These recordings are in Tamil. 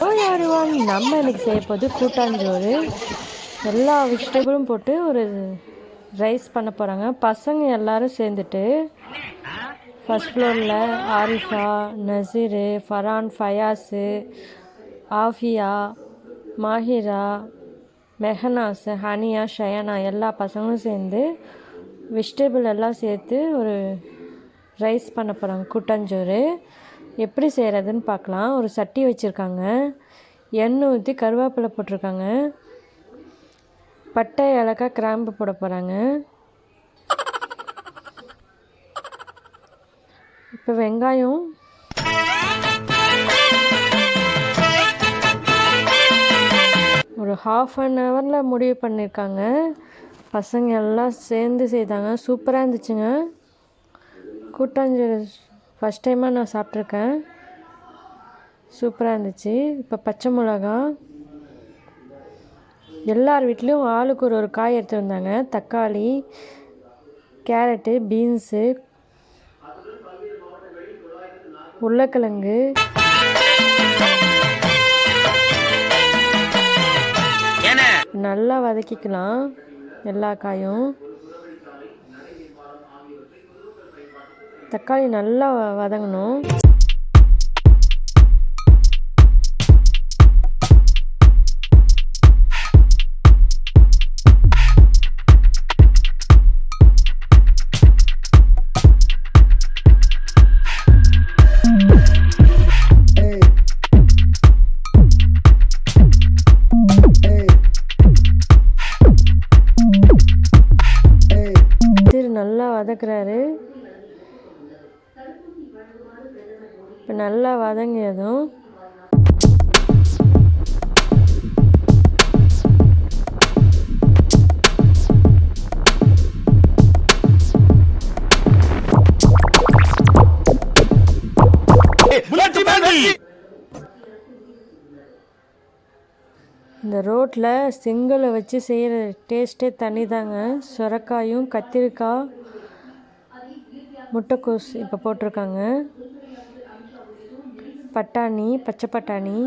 யாருவான் நம்ம இன்னைக்கு செய்ய போது கூட்டாஞ்சோறு. எல்லா வெஜிடபிளும் போட்டு ஒரு ரைஸ் பண்ண போகிறாங்க. பசங்க எல்லாரும் சேர்ந்துட்டு ஃபஸ்ட் ஃப்ளோரில் ஆரிஃபா, நசீரு, ஃபரான், ஃபயாஸு, ஆஃபியா, மாஹிரா, மெஹனாஸ், ஹனியா, ஷயானா எல்லா பசங்களும் சேர்ந்து வெஜிடபிள் எல்லாம் சேர்த்து ஒரு ரைஸ் பண்ண போகிறாங்க கூட்டாஞ்சோறு. எப்படி செய்கிறதுன்னு பார்க்கலாம். ஒரு சட்டி வச்சுருக்காங்க, எண்ணெய் ஊற்றி கருவேப்பிலை போட்டிருக்காங்க, பட்டை ஏலக்காய் கிராம்பு போட போகிறாங்க. இப்போ வெங்காயம் ஒரு ½ முடிவு பண்ணியிருக்காங்க. பசங்க எல்லாம் சேர்ந்து செய்தாங்க. சூப்பராக இருந்துச்சுங்க கூட்டாஞ்சோறு. ஃபஸ்ட் டைமாக நான் சாப்பிட்ருக்கேன். சூப்பராக இருந்துச்சு. இப்போ பச்சை மிளகா, எல்லார் வீட்லேயும் ஆளுக்கு ஒரு காய் எடுத்து வந்தாங்க. தக்காளி, கேரட்டு, பீன்ஸு, உருளைக்கிழங்கு, நல்லா வதக்கிக்கலாம் எல்லா காயும். தக்காளி நல்லா வதங்கணும். நல்லா வதக்குறாரு. இப்போ நல்லா வதங்கியதும் இந்த ரோட்டில் செங்கலை வச்சு செய்கிற டேஸ்ட்டே தனி தாங்க. சுரைக்காயும், கத்திரிக்காய், முட்டைக்கோஸ் இப்போ போட்டிருக்காங்க, பட்டாணி, பச்சை பட்டாணி,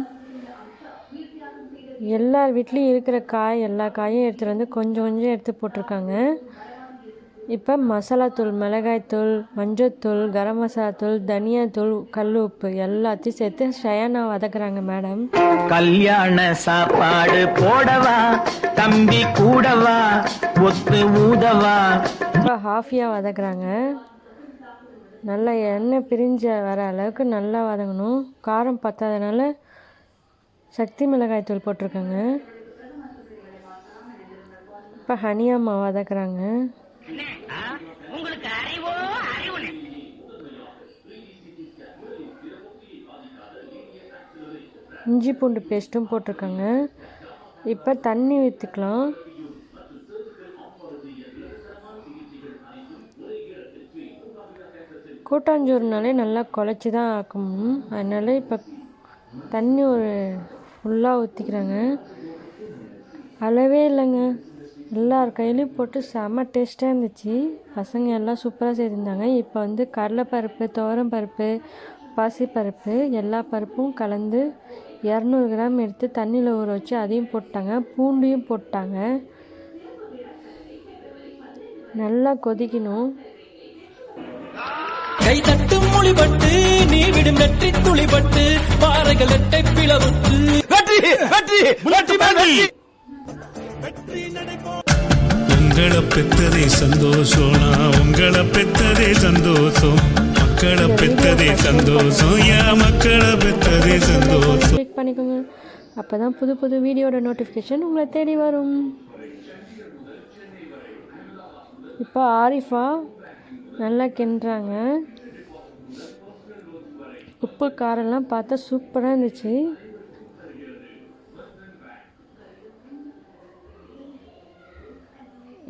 எல்லார் வீட்லேயும் இருக்கிற காய் எல்லா காயும் எடுத்துகிட்டு வந்து கொஞ்சம் கொஞ்சம் எடுத்து போட்டிருக்காங்க. இப்போ மசாலாத்தூள், மிளகாய்த்தூள், மஞ்சத்தூள், கரம் மசாலாத்தூள், தனியாத்தூள், கல் உப்பு எல்லாத்தையும் சேர்த்து ஷயானா வதக்குறாங்க மேடம். கல்யாண சாப்பாடு போடவா தம்பி கூடவா ஒத்து ஊதவா. இப்போ ஹாஃபியா வதக்குறாங்க. நல்லா எண்ணெய் பிரிஞ்ச வர அளவுக்கு நல்லா வதங்கணும். காரம் பத்தாதனால சக்தி மிளகாய்த்தூள் போட்டிருக்காங்க. இப்போ ஹனியாம்மா வதக்குறாங்க. இஞ்சி பூண்டு பேஸ்ட்டும் போட்டிருக்காங்க. இப்போ தண்ணி ஊற்றிக்கலாம். கூட்டாஞ்சோறுனாலே நல்லா குழச்சி தான் ஆக்கணும். அதனால் இப்போ தண்ணி ஒரு ஃபுல்லாக ஊற்றிக்கிறாங்க. அளவே இல்லைங்க, எல்லார் கையிலையும் போட்டு செம்ம டேஸ்ட்டாக இருந்துச்சு. பசங்க எல்லாம் சூப்பராக செய்திருந்தாங்க. இப்போ வந்து கடலைப்பருப்பு, துவரம் பருப்பு, பாசிப்பருப்பு எல்லா பருப்பும் கலந்து 200 கிராம் எடுத்து தண்ணியில் ஊற வச்சு அதையும் போட்டாங்க. பூண்டையும் போட்டாங்க. நல்லா கொதிக்கணும். கை தட்டும் மொழிபட்டு நீ விடும் வெற்றி துளிபட்டு பாறைகள் எட்டை பிளவுட்டு வெற்றி வெற்றி வெற்றி வெற்றி. உங்களை பெற்றதே சந்தோஷம், நான் உங்களை பெற்றதே சந்தோஷம், மக்களை பெற்றதே சந்தோஷம், என் மக்களை பெற்றதே சந்தோஷம். கிளிக் பண்ணிக்கோங்க. அப்போ தான் புது புது வீடியோட நோட்டிஃபிகேஷன் உங்களை தேடி வரும். இப்போ ஆரிஃபா நல்லா கிண்டுறாங்க. உப்பு காரெல்லாம் பார்த்தா சூப்பராக இருந்துச்சு.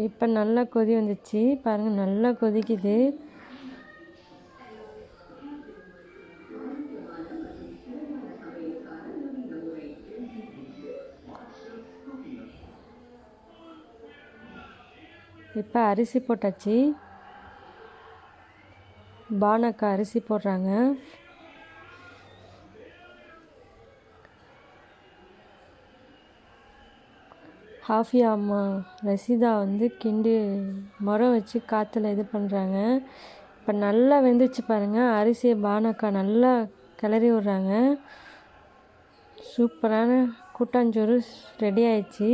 இப்போ நல்லா கொதி வந்துச்சு பாருங்கள், நல்லா கொதிக்குது. இப்போ அரிசி போட்டாச்சு. பானக்கா அரிசி போடுறாங்க. ஹாஃபியா அம்மா ரசிதா வந்து கிண்டி முறை வச்சு காற்றுல இது பண்ணுறாங்க. இப்போ நல்லா வெந்துச்சு பாருங்கள். அரிசியை பானக்கா நல்லா கிளறி விட்றாங்க. சூப்பரான கூட்டாஞ்சோறு ரெடி ஆயிடுச்சு.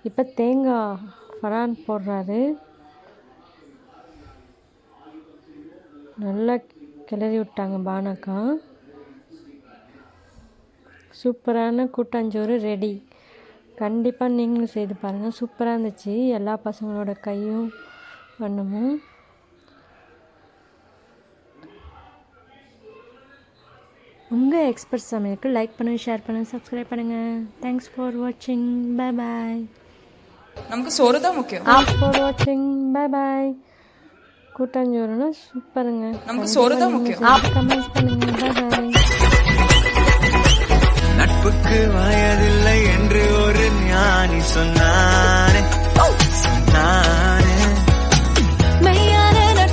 இப்போ தேங்காய் ஃபரான் போடுறாரு. நல்லா கிளறி விட்டாங்க பானக்கா. சூப்பரான கூட்டாஞ்சோறு ரெடி. கண்டிப்பாக நீங்களும் செய்து பாருங்கள். சூப்பராக இருந்துச்சு. எல்லா பசங்களோட கையும் பண்ணமும். உங்கள் எக்ஸ்பர்ட் சமையலுக்கு லைக் பண்ணுங்கள், ஷேர் பண்ணுங்கள், சப்ஸ்கிரைப் பண்ணுங்கள். தேங்க்ஸ் ஃபார் வாட்சிங். Bye bye. நமக்கு சோறு தான் முக்கியம். தேங்க்ஸ் ஃபார் வாட்சிங். Bye bye. கூட்டாஞ்சோறுனா சூப்பருங்க. நமக்கு சோறு தான் முக்கியம். கமெண்ட்ஸ் பண்ணுங்கள். Bye bye. நட்புக்கு வயதில்லை என்று ஒரு ஞானி சொன்னார்.